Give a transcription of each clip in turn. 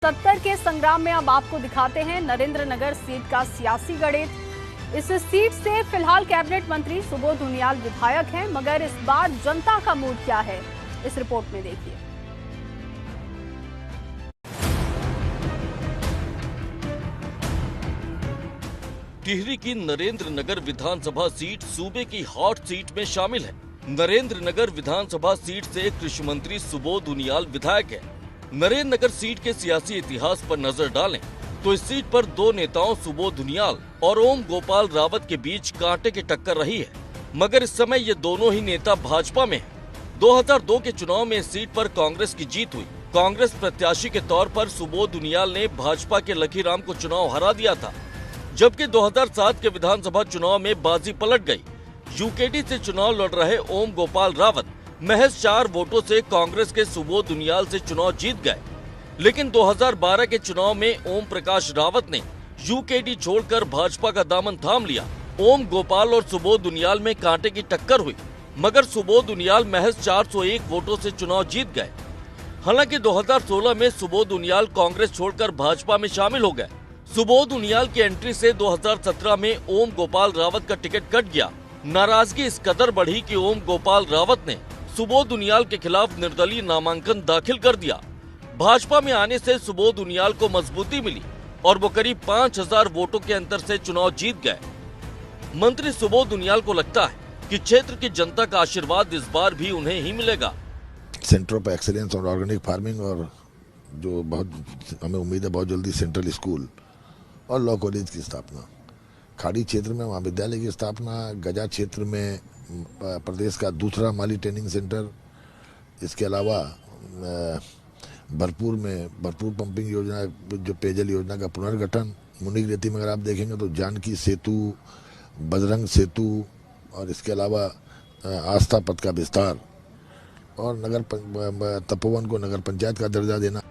70 के संग्राम में अब आपको दिखाते हैं नरेंद्र नगर सीट का सियासी गणित। इस सीट से फिलहाल कैबिनेट मंत्री सुबोध उनियाल विधायक हैं, मगर इस बार जनता का मूड क्या है, इस रिपोर्ट में देखिए। टिहरी की नरेंद्र नगर विधानसभा सीट सूबे की हॉट सीट में शामिल है। नरेंद्र नगर विधानसभा सीट से कृषि मंत्री सुबोध उनियाल विधायक है। नरेंद्र नगर सीट के सियासी इतिहास पर नजर डालें तो इस सीट पर दो नेताओं सुबोध उनियाल और ओम गोपाल रावत के बीच कांटे की टक्कर रही है, मगर इस समय ये दोनों ही नेता भाजपा में हैं। 2002 के चुनाव में इस सीट पर कांग्रेस की जीत हुई। कांग्रेस प्रत्याशी के तौर पर सुबोध उनियाल ने भाजपा के लखीराम को चुनाव हरा दिया था, जबकि 2007 के विधानसभा चुनाव में बाजी पलट गई। यूकेडी से चुनाव लड़ रहे ओम गोपाल रावत महज 4 वोटों से कांग्रेस के सुबोध उनियाल से चुनाव जीत गए, लेकिन 2012 के चुनाव में ओम प्रकाश रावत ने यूकेडी छोड़कर भाजपा का दामन थाम लिया। ओम गोपाल और सुबोध उनियाल में कांटे की टक्कर हुई, मगर सुबोध उनियाल महज 401 वोटों से चुनाव जीत गए। हालांकि 2016 में सुबोध उनियाल कांग्रेस छोड़कर भाजपा में शामिल हो गए। सुबोध उनियाल की एंट्री से 2017 में ओम गोपाल रावत का टिकट कट गया। नाराजगी इस कदर बढ़ी कि ओम गोपाल रावत ने सुबोध उनियाल के खिलाफ निर्दलीय नामांकन दाखिल कर दिया। भाजपा में आने से सुबोध उनियाल को मजबूती मिली और वो करीब 5000 वोटों के अंतर से चुनाव जीत गए। मंत्री सुबोध उनियाल को लगता है कि क्षेत्र की जनता का आशीर्वाद इस बार भी उन्हें ही मिलेगा। सेंटर ऑफ एक्सीलेंस और ऑर्गेनिक फार्मिंग, और जो बहुत हमें उम्मीद है बहुत जल्दी सेंट्रल स्कूल और लॉ कॉलेज की स्थापना, खाड़ी क्षेत्र में महाविद्यालय की स्थापना, गजा क्षेत्र में प्रदेश का दूसरा माली ट्रेनिंग सेंटर, इसके अलावा भरपूर पंपिंग योजना, जो पेयजल योजना का पुनर्गठन, मुनिगरेती में अगर आप देखेंगे तो जानकी सेतु, बजरंग सेतु, और इसके अलावा आस्था पथ का विस्तार और तपोवन को नगर पंचायत का दर्जा देना।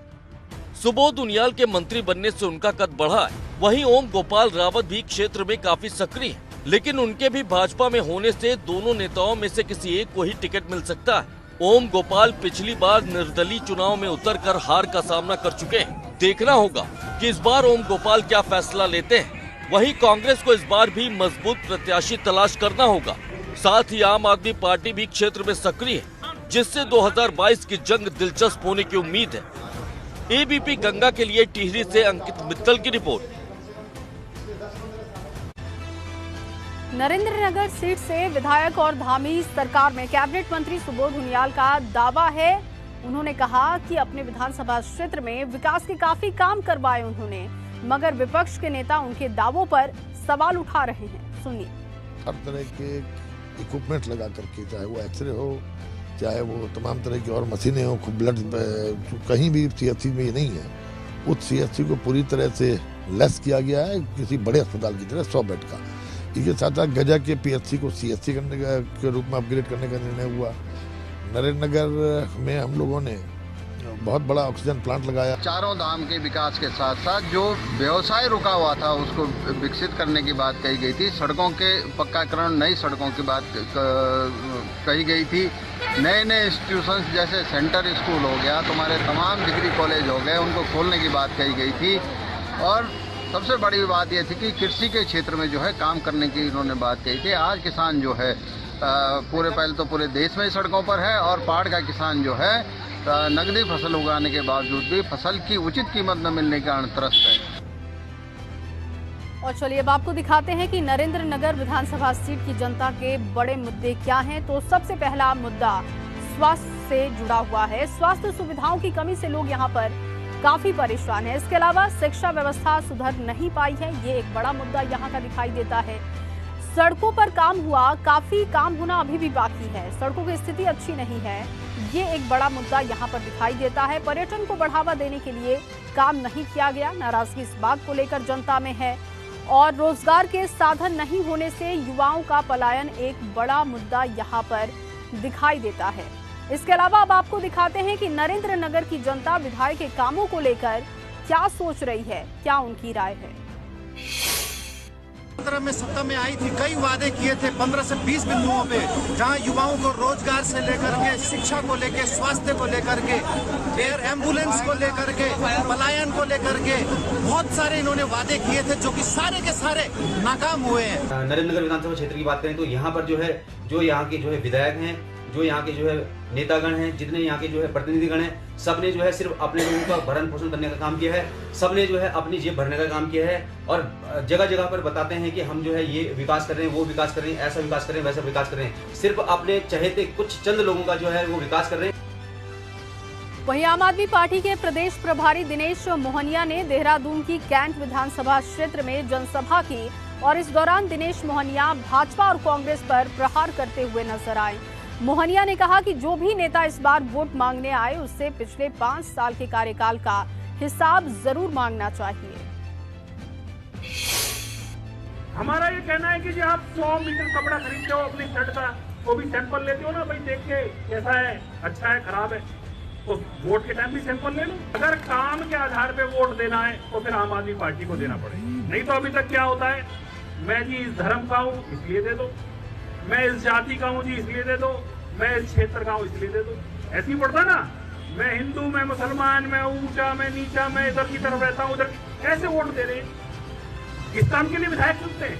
सुबोध उनियाल के मंत्री बनने से उनका कद बढ़ा है। वहीं ओम गोपाल रावत भी क्षेत्र में काफी सक्रिय है, लेकिन उनके भी भाजपा में होने से दोनों नेताओं में से किसी एक को ही टिकट मिल सकता है। ओम गोपाल पिछली बार निर्दलीय चुनाव में उतरकर हार का सामना कर चुके हैं। देखना होगा कि इस बार ओम गोपाल क्या फैसला लेते हैं। वहीं कांग्रेस को इस बार भी मजबूत प्रत्याशी तलाश करना होगा। साथ ही आम आदमी पार्टी भी क्षेत्र में सक्रिय है, जिससे 2022 की जंग दिलचस्प होने की उम्मीद है। एबीपी गंगा के लिए टिहरी से अंकित मित्तल की रिपोर्ट। नरेंद्र नगर सीट से विधायक और धामी सरकार में कैबिनेट मंत्री सुबोध उनियाल का दावा है। उन्होंने कहा कि अपने विधानसभा क्षेत्र में विकास के काफी काम करवाए उन्होंने, मगर विपक्ष के नेता उनके दावों पर सवाल उठा रहे हैं। सुनिए। हर तरह के इक्विपमेंट लगा करके, चाहे वो एक्सरे हो, चाहे वो तमाम तरह की और मशीनें हो, ब्लड कहीं भी सीएचसी में ये नहीं है। उस सीएचसी को पूरी तरह से लेस किया गया है, किसी बड़े अस्पताल की तरह 100 बेड का। इसके साथ साथ गजा के पीएचसी को सीएचसी करने के रूप में अपग्रेड करने का निर्णय हुआ। नरेंद्र नगर में हम लोगों ने बहुत बड़ा ऑक्सीजन प्लांट लगाया। चारों धाम के विकास के साथ साथ जो व्यवसाय रुका हुआ था उसको विकसित करने की बात कही गई थी। सड़कों के पक्काकरण, नई सड़कों की बात कही गई थी। नए इंस्टीट्यूशंस जैसे सेंटर स्कूल हो गया, तुम्हारे तमाम डिग्री कॉलेज हो गए, उनको खोलने की बात कही गई थी। और सबसे बड़ी बात यह थी कि कृषि के क्षेत्र में जो है काम करने की इन्होंने बात कही थी। आज किसान जो है पहले तो पूरे देश में सड़कों पर है, और पहाड़ का किसान जो है नकदी फसल उगाने के बावजूद भी फसल की उचित कीमत न मिलने का त्रस्त है। और चलिए अब आपको दिखाते हैं कि नरेंद्र नगर विधानसभा सीट की जनता के बड़े मुद्दे क्या हैं। तो सबसे पहला मुद्दा स्वास्थ्य से जुड़ा हुआ है। स्वास्थ्य सुविधाओं की कमी से लोग यहाँ पर काफी परेशान है। इसके अलावा शिक्षा व्यवस्था सुधर नहीं पाई है, ये एक बड़ा मुद्दा यहाँ का दिखाई देता है। सड़कों पर काम हुआ, काफी काम होना अभी भी बाकी है। सड़कों की स्थिति अच्छी नहीं है, ये एक बड़ा मुद्दा यहाँ पर दिखाई देता है। पर्यटन को बढ़ावा देने के लिए काम नहीं किया गया, नाराजगी इस बात को लेकर जनता में है। और रोजगार के साधन नहीं होने से युवाओं का पलायन एक बड़ा मुद्दा यहाँ पर दिखाई देता है। इसके अलावा अब आपको दिखाते हैं कि नरेंद्र नगर की जनता विधायक के कामों को लेकर क्या सोच रही है, क्या उनकी राय है। 2017 में सत्ता में आई थी, कई वादे किए थे 15 से 20 बिंदुओं पे, जहां युवाओं को रोजगार से लेकर के, शिक्षा को लेकर, स्वास्थ्य को लेकर के, एयर एम्बुलेंस को लेकर के, पलायन को लेकर के बहुत सारे इन्होंने वादे किए थे, जो कि सारे के सारे नाकाम हुए हैं। नरेंद्र नगर विधानसभा क्षेत्र की बात करें तो यहाँ पर जो यहाँ के विधायक हैं, जो यहाँ के नेतागण हैं, जितने यहाँ के प्रतिनिधिगण हैं, सबने सिर्फ अपने लोगों का भरण पोषण करने का काम किया है। सबने अपनी जेब भरने का काम किया है और जगह जगह पर बताते हैं कि हम ये विकास कर रहे हैं, वो विकास कर रहे हैं, ऐसा विकास कर रहे हैं, वैसा विकास कर रहे हैं। सिर्फ अपने चहेते कुछ चंद लोगों का वो विकास कर रहे हैं। वहीं आम आदमी पार्टी के प्रदेश प्रभारी दिनेश मोहनिया ने देहरादून की कैंट विधानसभा क्षेत्र में जनसभा की और इस दौरान दिनेश मोहनिया भाजपा और कांग्रेस पर प्रहार करते हुए नजर आए। मोहनिया ने कहा कि जो भी नेता इस बार वोट मांगने आए उससे पिछले 5 साल के कार्यकाल का हिसाब जरूर मांगना चाहिए। हमारा ये कहना है कि जी आप 100 मीटर कपड़ा खरीदते हो अपनी शर्ट का, वो भी सैंपल लेते हो ना भाई, देख के कैसा है, अच्छा है, खराब है, तो वोट के टाइम भी सैंपल ले लो। अगर काम के आधार पे वोट देना है तो फिर आम आदमी पार्टी को देना पड़ेगा। नहीं तो अभी तक क्या होता है, मैं जी इस धर्म का हूँ इसलिए दे दो, मैं इस जाति का हूँ जी इसलिए दे दो, मैं इस क्षेत्र का हूँ इसलिए दे दो। ऐसे ही पड़ता ना, मैं हिंदू, मैं मुसलमान, मैं ऊंचा, मैं नीचा, मैं इधर की तरफ रहता हूँ, उधर कैसे वोट दे रहे हैं? किस काम के लिए विधायक चुनते हैं?